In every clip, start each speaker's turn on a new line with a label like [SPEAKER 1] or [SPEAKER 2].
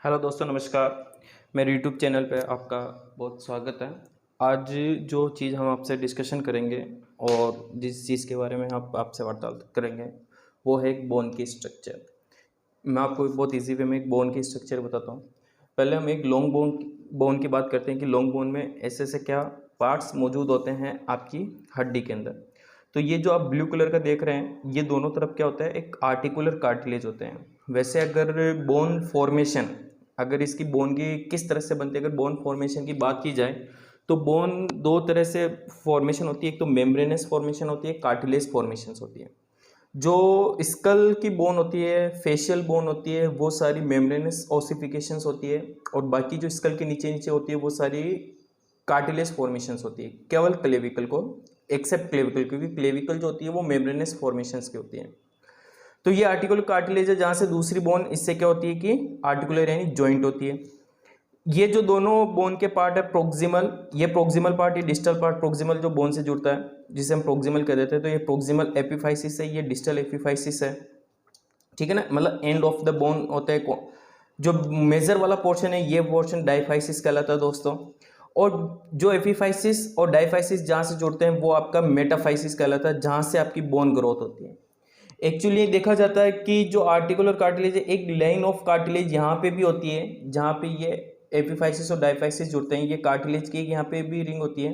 [SPEAKER 1] Hello दोस्तों, नमस्कार। मेरे यूट्यूब चैनल पे आपका बहुत स्वागत है। आज जो चीज़ हम आपसे डिस्कशन करेंगे और जिस चीज़ के बारे में हम आपसे वार्तालाप करेंगे वो है एक बोन की स्ट्रक्चर। मैं आपको बहुत इजी वे में एक बोन की स्ट्रक्चर बताता हूँ। पहले हम एक लॉन्ग बोन की बात करते हैं कि लॉन्ग बोन में ऐसे ऐसे क्या पार्ट्स मौजूद होते हैं आपकी हड्डी के अंदर। तो ये जो आप ब्लू कलर का देख रहे हैं, ये दोनों तरफ क्या होता है, एक आर्टिकुलर कार्टिलेज होते हैं। वैसे अगर बोन फॉर्मेशन, अगर इसकी बोन की किस तरह से बनती है, अगर बोन फॉर्मेशन की बात की जाए तो बोन दो तरह से फॉर्मेशन होती है। एक तो मेम्ब्रेनस फॉर्मेशन होती है, कार्टिलेज फॉर्मेशन होती है। जो स्कल की बोन होती है, फेशियल बोन होती है, वो सारी मेम्ब्रेनस ऑसिफिकेशंस होती है। और बाकी जो स्कल के नीचे नीचे होती है वो सारी कार्टिलेज फॉर्मेशंस होती है, केवल क्लेविकल को एक्सेप्ट क्लेविकल, क्योंकि क्लेविकल जो होती है वो मेम्ब्रेनस फॉर्मेशंस की होती है। तो ये आर्टिकुलर कार्टिलेज है, जहाँ से दूसरी बोन इससे क्या होती है कि आर्टिकुलर यानी जॉइंट होती है। ये जो दोनों बोन के पार्ट है प्रोक्सिमल, ये प्रोक्सिमल पार्ट, ये डिस्टल पार्ट। प्रोक्सिमल जो बोन से जुड़ता है जिसे हम प्रोक्सिमल कह देते हैं, तो ये प्रोक्सिमल एपिफाइसिस है, ये डिस्टल एपिफाइसिस है। ठीक है ना, मतलब एंड ऑफ द बोन होता है। जो मेजर वाला पोर्शन है ये पोर्शन डाइफाइसिस कहलाता है दोस्तों। और जो एपिफाइसिस और डाइफाइसिस जहाँ से जुड़ते हैं वो आपका मेटाफाइसिस कहलाता है, जहाँ से आपकी बोन ग्रोथ होती है। एक्चुअली देखा जाता है कि जो आर्टिकुलर कार्टिलेज है, एक लाइन ऑफ कार्टिलेज यहाँ पे भी होती है, जहाँ पे ये एपिफाइसिस और डाइफाइसिस जुड़ते हैं। ये कार्टिलेज की यहाँ पे भी रिंग होती है।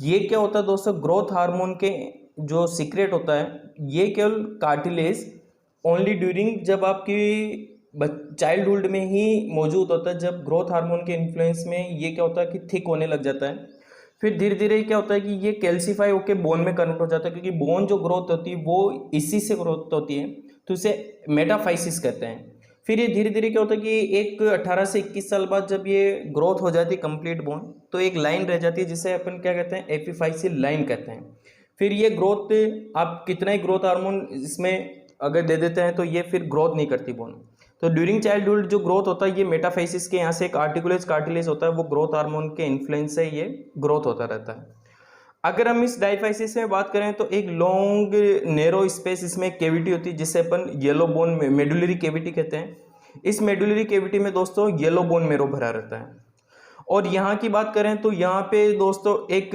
[SPEAKER 1] ये क्या होता है दोस्तों, ग्रोथ हार्मोन के जो सीक्रेट होता है, ये केवल कार्टिलेज ओनली ड्यूरिंग, जब आपकी चाइल्डहुड में ही मौजूद होता है। जब ग्रोथ हार्मोन के इन्फ्लुएंस में ये क्या होता है कि थिक होने लग जाता है। फिर धीरे धीरे क्या होता है कि ये कैल्सीफाई होकर बोन में कन्वर्ट हो जाता है, क्योंकि बोन जो ग्रोथ होती है वो इसी से ग्रोथ होती है, तो इसे मेटाफाइसिस कहते हैं। फिर ये धीरे धीरे क्या होता है कि एक 18 से 21 साल बाद जब ये ग्रोथ हो जाती है कंप्लीट बोन, तो एक लाइन रह जाती है जिसे अपन क्या कहते हैं, एपिफाइसिल लाइन कहते हैं। फिर ये ग्रोथ, आप कितना ही ग्रोथ हार्मोन इसमें अगर दे देते हैं तो ये फिर ग्रोथ नहीं करती बोन। तो ड्यूरिंग चाइल्डहुड जो ग्रोथ होता है ये मेटाफाइसिस के यहाँ से एक आर्टिकुलेज कार्टिलेज होता है, वो ग्रोथ हार्मोन के इन्फ्लुएंस से ये ग्रोथ होता रहता है। अगर हम इस डाइफाइसिस में बात करें तो एक लॉन्ग नैरो स्पेस इसमें केविटी होती है, जिसे अपन येलो बोन मेडुलरी केविटी कहते हैं। इस मेडुलरी केविटी में दोस्तों येलो बोन मेरो भरा रहता है। और यहाँ की बात करें तो यहाँ पे दोस्तों एक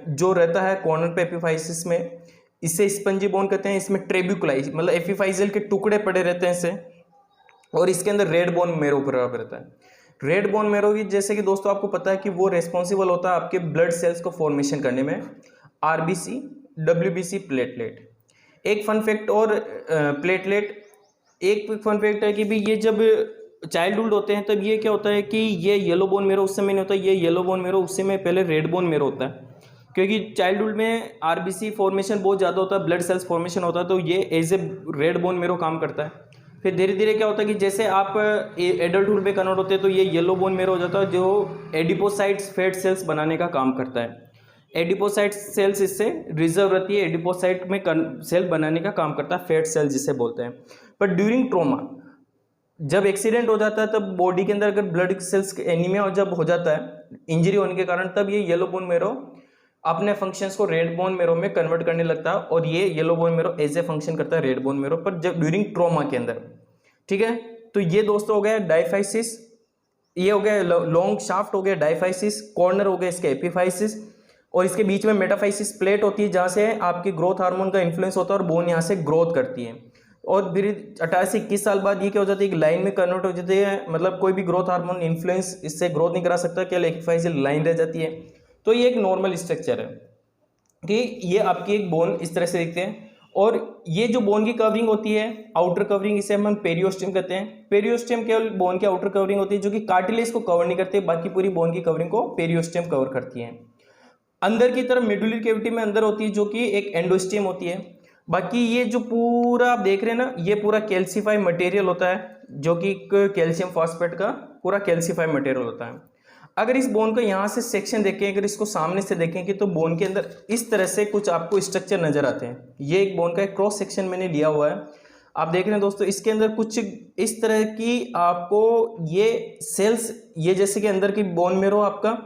[SPEAKER 1] जो रहता है कॉर्नर पे एपिफाइसिस में, इसे स्पंजी बोन कहते हैं। इसमें ट्रेब्यूकुलाई मतलब एपिफाइजल के टुकड़े पड़े रहते हैं इसे। और इसके अंदर रेड बोन मेरो भरा रहता है। रेड बोन मेरो की जैसे कि दोस्तों आपको पता है कि वो रेस्पॉन्सिबल होता है आपके ब्लड सेल्स को फॉर्मेशन करने में, आरबीसी, डब्ल्यूबीसी, प्लेटलेट। एक फन फैक्ट और प्लेटलेट, एक फन फैक्ट है कि भी ये जब चाइल्डहुड होते हैं तब ये क्या होता है कि ये येलो बोन मेरो उस समय नहीं होता, ये येलो बोन मेरो उस समय पहले रेड बोन मेरो होता है। क्योंकि चाइल्डहुड में आरबीसी फॉर्मेशन बहुत ज़्यादा होता है, ब्लड सेल्स फॉर्मेशन होता है, तो ये as a red bone marrow काम करता है। फिर धीरे धीरे क्या होता है कि जैसे आप एडल्टहुड में कन्वर्ट होते हैं तो ये येलो बोन मेरो हो जाता है, जो एडिपोसाइट्स फैट सेल्स बनाने का काम करता है। एडिपोसाइट सेल्स इससे रिजर्व रहती है, एडिपोसाइट में सेल बनाने का काम करता है, फैट सेल जिसे बोलते हैं। पर ड्यूरिंग ट्रोमा, जब एक्सीडेंट हो जाता है तब बॉडी के अंदर अगर ब्लड सेल्स एनीमिया जब हो जाता है इंजरी होने के कारण, तब ये येलो बोन मेरो अपने फंक्शंस को रेड बोन मेरो में कन्वर्ट करने लगता है, और ये yellow bone marrow as a function करता है रेड बोन मेरो पर जब ड्यूरिंग ट्रोमा के अंदर। ठीक है, तो ये दोस्तों हो गया डाइफाइसिस, ये हो गया लॉन्ग शाफ्ट हो गया डाइफाइसिस, कॉर्नर हो गया इसके एपिफाइसिस, और इसके बीच में मेटाफाइसिस प्लेट होती है जहाँ से आपकी ग्रोथ हार्मोन का इन्फ्लुएंस होता है और बोन यहाँ से ग्रोथ करती है। और फिर 18 से 21 साल बाद ये क्या हो जाती है, एक लाइन में कन्वर्ट हो जाती है, मतलब कोई भी ग्रोथ हार्मोन इन्फ्लुएंस इससे ग्रोथ नहीं करा सकता, क्या एपिफाइसिल लाइन रह जाती है। तो ये एक नॉर्मल स्ट्रक्चर है कि ये आपकी एक बोन इस तरह से दिखते हैं। और ये जो बोन की कवरिंग होती है, आउटर कवरिंग, इसे हम पेरियोस्टियम कहते हैं। पेरियोस्टियम केवल बोन की आउटर कवरिंग होती है जो कि कार्टिलेज को कवर नहीं करती, बाकी पूरी बोन की कवरिंग को पेरियोस्टियम कवर करती है। अंदर की तरफ मेडुलरी कैविटी में अंदर होती है जो कि एक एंडोस्टियम होती है। बाकी ये जो पूरा आप देख रहे हैं ना, ये पूरा कैल्सीफाई मटेरियल होता है, जो कि कैल्शियम फॉस्फेट का पूरा कैल्सीफाई मटेरियल होता है। अगर इस बोन को यहाँ से सेक्शन देखें, अगर इसको सामने से देखेंगे तो बोन के अंदर इस तरह से कुछ आपको स्ट्रक्चर नजर आते हैं। ये एक बोन का एक क्रॉस सेक्शन मैंने लिया हुआ है, आप देख रहे हैं दोस्तों। इसके अंदर कुछ इस तरह की आपको ये सेल्स, ये जैसे कि अंदर की बोन मेरो, आपका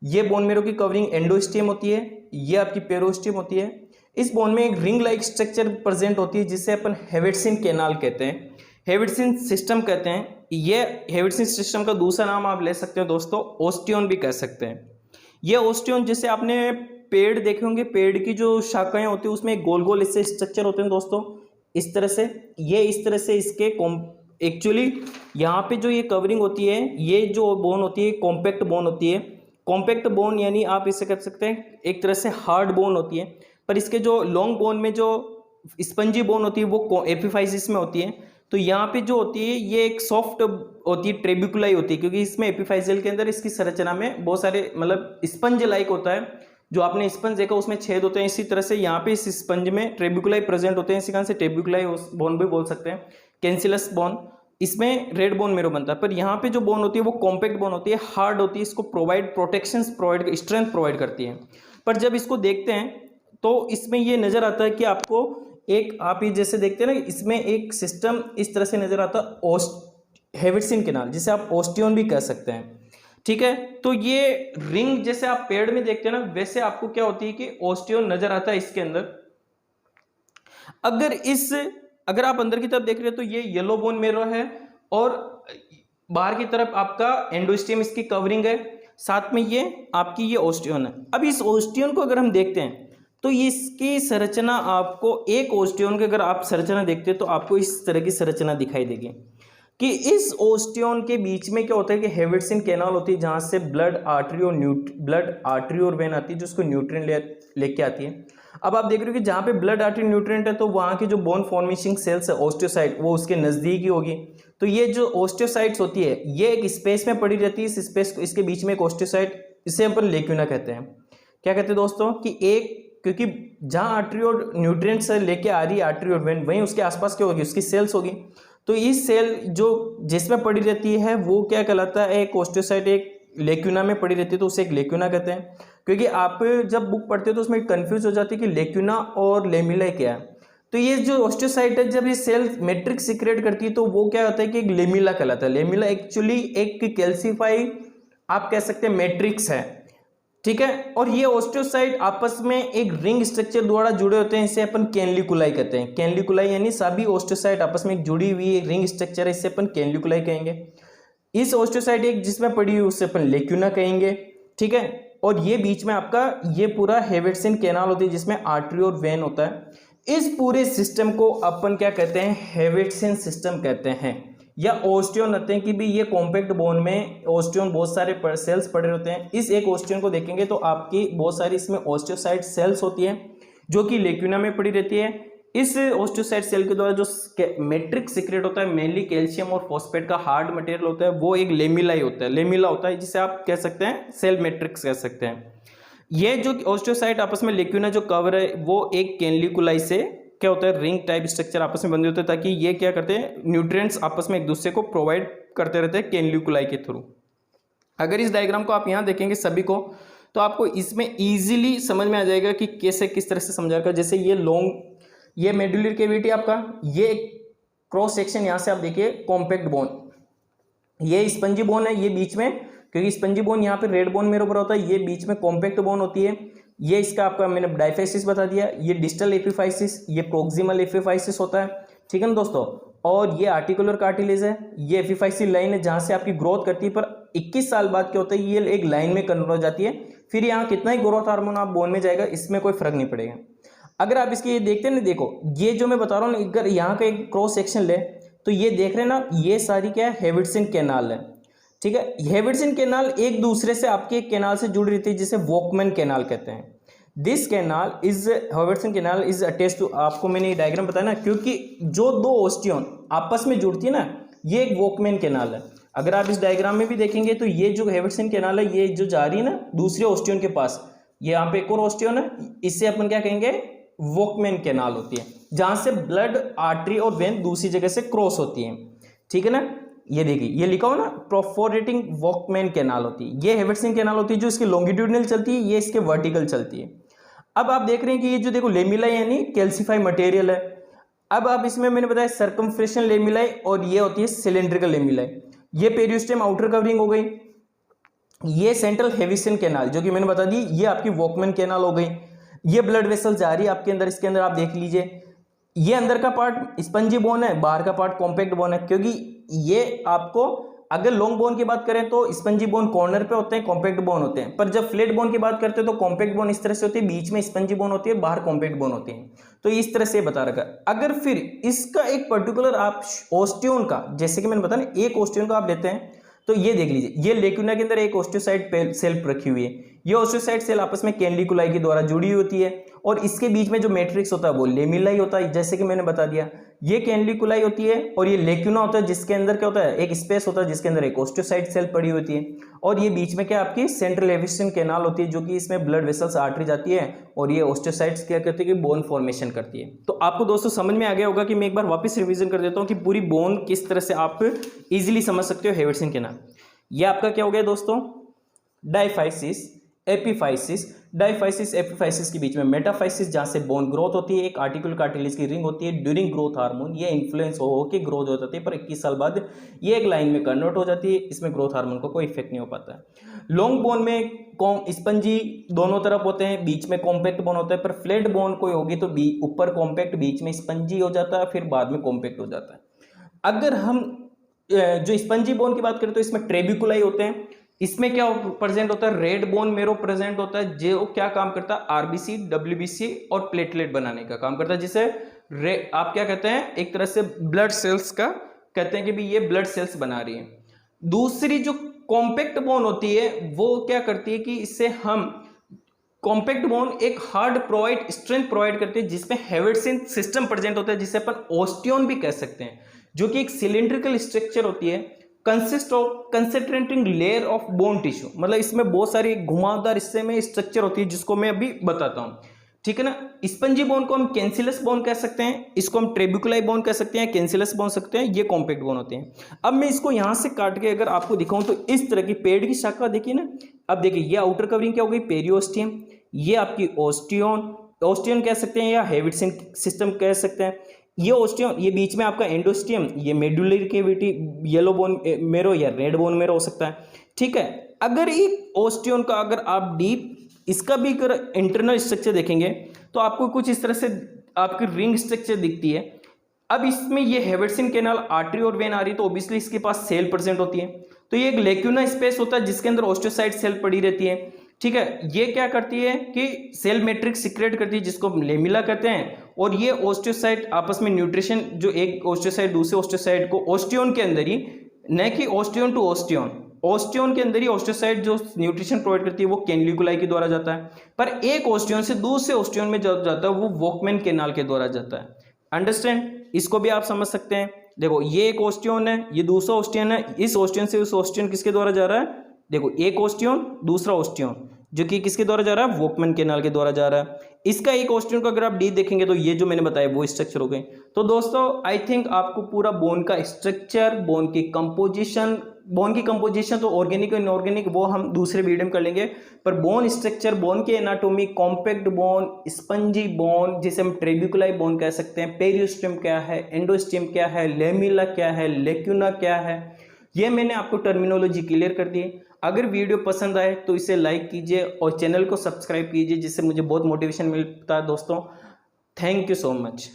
[SPEAKER 1] ये बोन मेरो की कवरिंग एंडोस्टियम होती है, ये आपकी पेरोस्टियम होती है। इस बोन में एक रिंग लाइक स्ट्रक्चर प्रेजेंट होती है जिसे अपन हेवेट्सिन कैनाल कहते हैं। हेविडसन सिस्टम कहते हैं। ये हेविडसन सिस्टम का दूसरा नाम आप ले सकते हो दोस्तों, ओस्टियन भी कह सकते हैं। ये ओस्टियन, जैसे आपने पेड़ देखे होंगे, पेड़ की जो शाखाएं होती है उसमें एक गोल गोल इससे स्ट्रक्चर होते हैं दोस्तों, इस तरह से। ये इस तरह से इसके एक्चुअली यहाँ पे जो ये कवरिंग होती है, ये जो बोन होती है कॉम्पैक्ट बोन होती है। कॉम्पैक्ट बोन यानी आप इसे कह सकते हैं एक तरह से हार्ड बोन होती है, पर इसके जो लॉन्ग बोन में जो स्पंजी बोन होती है वो एपिफाइसिस में होती है। तो यहाँ पे जो होती है ये एक सॉफ्ट होती है, ट्रेबिकुलाई होती है, क्योंकि इसमें एपिफाइसियल के अंदर इसकी संरचना में बहुत सारे मतलब स्पंज लाइक होता है। जो आपने स्पंज देखा उसमें छेद होते हैं, इसी तरह से यहाँ पे इस स्पंज में ट्रेबिकुलाई प्रेजेंट होते हैं, इसी कारण से ट्रेबिकुलाई बोन भी बोल सकते हैं, कैंसिलस बोन। इसमें रेड बोन मेरो बनता है, पर यहाँ पे जो बोन होती है वो कॉम्पैक्ट बोन होती है, हार्ड होती है, इसको प्रोटेक्शन प्रोवाइड, स्ट्रेंथ प्रोवाइड करती है। पर जब इसको देखते हैं तो इसमें ये नजर आता है कि आपको एक, आप ये जैसे देखते हैं ना, इसमें एक सिस्टम इस तरह से नजर आता है, हेविडसन कैनाल, जिसे आप ओस्टियन भी कह सकते हैं, ठीक है। तो ये रिंग जैसे आप पेड़ में देखते हैं ना, वैसे आपको क्या होती है कि ओस्टियन नजर आता है इसके अंदर। अगर आप अंदर की तरफ देख रहे हो तो ये येलो बोन मेरो है, और बाहर की तरफ आपका एंडोस्टियम इसकी कवरिंग है, साथ में ये आपकी ये ओस्टियन है। अब इस ओस्टियन को अगर हम देखते हैं तो इसकी संरचना आपको, एक ओस्टियन की अगर आप संरचना देखते हैं तो आपको इस तरह की संरचना दिखाई देगी कि इस ओस्टियन के बीच में क्या होता है कि हेविडसन कैनाल होती है, जहां से ब्लड आर्टरी और वेन आती है, जो उसको न्यूट्रिएंट लेके आती है। अब आप देख रहे हो कि जहां पे ब्लड आर्टरी न्यूट्रिएंट है, तो वहां की जो बोन फॉर्मेशन सेल्स है ओस्टियोसाइट, वो उसके नजदीक ही होगी। तो ये जो ओस्टियोसाइट्स होती है ये एक स्पेस में पड़ी रहती है, इस स्पेस को, इसके बीच में एक ओस्टियोसाइट, इसे अपन लेक्यूना कहते हैं। क्या कहते हैं दोस्तों कि एक, क्योंकि जहां आर्टरी और न्यूट्रिएंट्स लेके आ रही है आर्टरी और वेन, वहीं उसके आसपास क्या होगी, उसकी सेल्स होगी। तो इस सेल जो जिसमें पड़ी रहती है वो क्या कहलाता है, एक ओस्टियोसाइट, एक लेक्यूना में पड़ी रहती है, तो उसे एक लेक्यूना कहते हैं। क्योंकि आप जब बुक पढ़ते हो तो उसमें कंफ्यूज हो जाती है कि लेक्यूना और लेमिला क्या है। तो ये जो ओस्टियोसाइट है, जब ये सेल मैट्रिक्स सीक्रेट करती है तो वो क्या होता है कि एक लेमिला कहलाता है। लेमिला एक्चुअली एक कैल्सीफाई आप कह सकते हैं मैट्रिक्स है, ठीक है। और ये ओस्टियोसाइट आपस में एक रिंग स्ट्रक्चर द्वारा जुड़े होते हैं, इसे अपन कैनलिकुलाई कहते हैं। कैनलिकुलाई यानी सभी ओस्टियोसाइट आपस में एक जुड़ी हुई एक रिंग स्ट्रक्चर है, इसे अपन कैनलिकुलाई कहेंगे। इस ओस्टियोसाइट एक जिसमें पड़ी हुई उसे अपन लेक्यूना कहेंगे, ठीक है। और ये बीच में आपका ये पूरा हेविडसन कैनाल होती है, जिसमें आर्टरी और वेन होता है। इस पूरे सिस्टम को अपन क्या कहते हैं, हेविडसन सिस्टम कहते हैं, या ओस्टियन कहते हैं। कि भी ये कॉम्पैक्ट बोन में ओस्टियन बहुत सारे सेल्स पड़े होते हैं। इस एक ओस्टियन को देखेंगे तो आपकी बहुत सारी इसमें ओस्टियोसाइट सेल्स होती है, जो कि लेक्यूना में पड़ी रहती है। इस ओस्टियोसाइट सेल के द्वारा जो मैट्रिक्स सीक्रेट होता है, मेनली कैल्शियम और फॉस्फेट का हार्ड मटेरियल होता है, वो एक लेमिला ही होता है, लेमिला होता है, जिसे आप कह सकते हैं सेल मैट्रिक्स कह सकते हैं। ये जो ओस्टियोसाइट आपस में लेक्यूना जो कवर है, वो एक कैनलिकुलाई से क्या होता है, रिंग टाइप स्ट्रक्चर आपस में बंधे होते हैं, ताकि ये क्या करते हैं, न्यूट्रिएंट्स आपस में एक दूसरे को प्रोवाइड करते रहते हैं कैनलिकुलाई के थ्रू। अगर इस डायग्राम को आप यहाँ देखेंगे सभी को, तो आपको इसमें इजीली समझ में आ जाएगा कि कैसे किस तरह से समझा कर। जैसे ये मेडुलर कैविटी आपका, ये क्रॉस सेक्शन यहाँ से आप देखिए कॉम्पैक्ट बोन, ये स्पंजी बोन है, ये बीच में, क्योंकि स्पंजी बोन यहाँ पे रेड बोन मेरे ऊपर होता है, ये बीच में कॉम्पैक्ट बोन होती है। ये इसका आपका मैंने डाइफेसिस बता दिया, ये डिस्टल एपिफाइसिस, ये प्रोक्सिमल एपिफाइसिस होता है, ठीक है ना दोस्तों। और ये आर्टिकुलर कार्टिलेज है, ये एपिफाइसिस लाइन है जहां से आपकी ग्रोथ करती है, पर 21 साल बाद क्या होता है, ये एक लाइन में कन्वर्ट हो जाती है। फिर यहाँ कितना ही ग्रोथ हार्मोन आप बोन में जाएगा, इसमें कोई फर्क नहीं पड़ेगा। अगर आप इसकी ये देखते हैं ना, देखो ये जो मैं बता रहा हूँ, अगर यहाँ का एक क्रॉस सेक्शन ले तो ये देख रहे हैं ना, ये सारी क्या है, हेविडसन कैनाल है, ठीक है। हेविडसन कैनाल एक दूसरे से आपके एक कैनाल से जुड़ी रहती है, जिसे वॉकमैन कैनाल कहते हैं। This canal is Haversian canal is attach to, आपको मैंने ये डायग्राम बताया ना, क्योंकि जो दो ओस्टियन आपस में जुड़ती है ना, ये एक वॉकमैन कैनाल है। अगर आप इस डायग्राम में भी देखेंगे तो ये जो हेविडसन कैनाल है, ये जो जा रही है ना दूसरे ओस्टियन के पास, ये यहाँ पे एक और ओस्टियन है, इससे अपन क्या कहेंगे, वॉकमैन कैनाल होती है, जहां से ब्लड आर्टरी और वेन दूसरी जगह से क्रॉस होती है, ठीक है ना। ये देखिए, ये लिखा हो ना, प्रोफोरेटिंग वॉकमैन कैनाल होती है। ये हेविडसन कैनाल होती है जो इसके लॉन्गिट्यूडनल चलती है, ये इसके वर्टिकल चलती है। अब आप देख रहे हैं कि ये जो देखो लेमिला यानी कैल्सीफाई मटेरियल है। अब आप इसमें मैंने बताया सर्कमफ्रेशन लेमिलाई, और ये होती है सिलेंड्रिकल लेमिलाई। ये पेरियोस्टेम आउटर कवरिंग हो गई। ये सेंट्रल हेविडसन कैनाल जो कि मैंने बता दी, ये आपकी वॉकमैन कैनाल हो गई। ये ब्लड वेसल जा रही है आपके अंदर, इसके अंदर आप देख लीजिए, ये अंदर का पार्ट स्पंजी बोन है, बाहर का पार्ट कॉम्पैक्ट बोन है, क्योंकि ये आपको अगर लॉन्ग बोन की बात करें तो स्पंजी बोन कॉर्नर पे होते हैं, कॉम्पैक्ट बोन होते हैं, पर जब फ्लैट बोन की बात करते हैं तो कॉम्पैक्ट बोन इस तरह से होती है, बीच में स्पंजी बोन होती है, बाहर कॉम्पैक्ट बोन होती है। तो इस तरह से बता रखा है। अगर फिर इसका एक पर्टिकुलर आप ओस्टियोन का, जैसे कि मैंने बताया ना, एक ओस्टियोन का आप लेते हैं तो ये देख लीजिए, ये लेक्यूना के अंदर एक ओस्टियोसाइट सेल रखी हुई है। ये ओस्टियोसाइट सेल आपस में कैनलिकुलाई के द्वारा जुड़ी होती है और इसके बीच में जो मैट्रिक्स होता है वो लेमिला ही होता है, जैसे कि मैंने बता दिया। ये कैनलिकुलाई होती है और ये लेक्यूना होता है, जिसके अंदर क्या होता है, एक स्पेस होता है जिसके अंदर एक ओस्टियोसाइट सेल पड़ी होती है, और ये बीच में क्या आपकी सेंट्रल एविशन कैनाल होती है, जो कि इसमें ब्लड वेसल्स आर्टरी जाती है और ये ओस्टियोसाइट्स क्या करती है कि बोन फॉर्मेशन करती है। तो आपको दोस्तों समझ में आ गया होगा कि मैं एक बार वापस रिवीजन कर देता हूँ कि पूरी बोन किस तरह से आप इजीली समझ सकते हो हेविटसन कैनाल। ये आपका क्या हो गया दोस्तों, डायफाइसिस, एपीफाइसिस, डायफाइसिस एपीफाइसिस के बीच में मेटाफाइसिस, जहां से बोन ग्रोथ होती है, एक आर्टिकुलर कार्टिलेज की रिंग होती है। ड्यूरिंग ग्रोथ हार्मोन ये इन्फ्लुएंस हो के ग्रोथ हो जाती है, पर 21 साल बाद ये एक लाइन में कन्वर्ट हो जाती है, इसमें ग्रोथ हार्मोन को कोई इफेक्ट नहीं हो पाता है। लॉन्ग बोन में स्पंजी दोनों तरफ होते हैं, बीच में कॉम्पैक्ट बोन होता है, पर फ्लैट बोन कोई होगी तो ऊपर कॉम्पैक्ट, बीच में स्पंजी हो जाता है, फिर बाद में कॉम्पैक्ट हो जाता है। अगर हम जो स्पंजी बोन की बात करें तो इसमें ट्रेबिकुलाई होते हैं। इसमें क्या प्रेजेंट होता है, रेड बोन मेरो प्रेजेंट होता है, जो क्या काम करता है, आरबीसी, डब्ल्यूबीसी और प्लेटलेट बनाने का काम करता है, जिसे आप क्या कहते हैं, एक तरह से ब्लड सेल्स का कहते हैं कि भी ये ब्लड सेल्स बना रही है। दूसरी जो कॉम्पैक्ट बोन होती है वो क्या करती है कि इससे हम कॉम्पैक्ट बोन एक हार्ड प्रोवाइड स्ट्रेंथ प्रोवाइड करती है, जिसमें हेविटसन सिस्टम प्रेजेंट होता है, जिसे अपन ओस्टियोन भी कह सकते हैं, जो कि एक सिलिंड्रिकल स्ट्रक्चर होती है, consist of concentrating layer of bone tissue. मतलब इसमें बहुत सारी घुमावदार हिस्से में स्ट्रक्चर होती है, जिसको मैं अभी बताता हूं, ठीक है ना। स्पंजी बोन को हम कैंसिलस बोन कह सकते हैं, इसको हम ट्रेबिकुलाई बोन कह सकते हैं, कैंसिलस बोन सकते हैं, ये कॉम्पैक्ट बोन होते हैं। अब मैं इसको यहां से काट के अगर आपको दिखाऊं तो इस तरह की पेड़ की शाखा देखिए ना। अब देखिए ये आउटर कवरिंग क्या हो गई, पेरियोस्टियम, ये आपकी ओस्टियोन, ओस्टियन कह सकते हैं या हेविटसन सिस्टम कह सकते हैं। ये ओस्टियम, ये बीच में आपका एंडोस्टियम, ये मेडुलरी कैविटी, येलो बोन मेरो या रेड बोन मेरो हो सकता है, ठीक है। अगर एक ओस्टियन का अगर आप डीप इसका भी अगर इंटरनल स्ट्रक्चर देखेंगे तो आपको कुछ इस तरह से आपकी रिंग स्ट्रक्चर दिखती है। अब इसमें ये हेविटसन कैनाल आर्टरी और वेन आ रही है, तो ऑब्वियसली इसके पास सेल प्रेजेंट होती है, तो ये एक लेक्यूना स्पेस होता है जिसके अंदर ओस्टियोसाइट सेल पड़ी रहती है, ठीक है। ये क्या करती है कि सेल मैट्रिक्स सिक्रेट करती है, जिसको लेमिला कहते हैं, और ये ओस्टियोसाइट आपस में न्यूट्रिशन, जो एक ओस्टियोसाइट दूसरे ओस्टियोसाइट को ओस्टियोन के अंदर ही, न कि ओस्टियोन टू ओस्टियोन, ओस्टियोन के अंदर ही ओस्टियोसाइट जो न्यूट्रिशन प्रोवाइड करती है वो कैनलिकुलाई के द्वारा जाता है, पर एक ओस्टियोन से दूसरे ओस्टियोन में जाता है वो वॉकमैन कैनाल के द्वारा जाता है। अंडरस्टैंड, इसको भी आप समझ सकते हैं। देखो ये एक ओस्टियोन है, ये दूसरा ओस्टियोन है, इस ओस्टियोन से उस ओस्टियोन किसके द्वारा जा रहा है, देखो एक ओस्टियोन दूसरा ओस्टियोन, जो कि किसके द्वारा जा रहा है, वॉकमैन कैनाल के द्वारा जा रहा है। इसका एक ओस्टियोन का अगर आप डी देखेंगे तो ये जो मैंने बताया वो स्ट्रक्चर हो गए। तो दोस्तों आई थिंक आपको पूरा बोन का स्ट्रक्चर, बोन की कंपोजिशन तो ऑर्गेनिक और इनऑर्गेनिक वो हम दूसरे वीडियो में कर लेंगे, पर बोन स्ट्रक्चर, बोन की anatomy, compact bone, spongy bone जिसे हम ट्रेबिकुलाई बोन कह सकते हैं, पेरियोस्टियम क्या है, एंडोस्टियम क्या है, लेमिला क्या है, लेक्यूना क्या है, ये मैंने आपको टर्मिनोलॉजी क्लियर कर दी। अगर वीडियो पसंद आए तो इसे लाइक कीजिए और चैनल को सब्सक्राइब कीजिए, जिससे मुझे बहुत मोटिवेशन मिलता है दोस्तों। Thank you so much.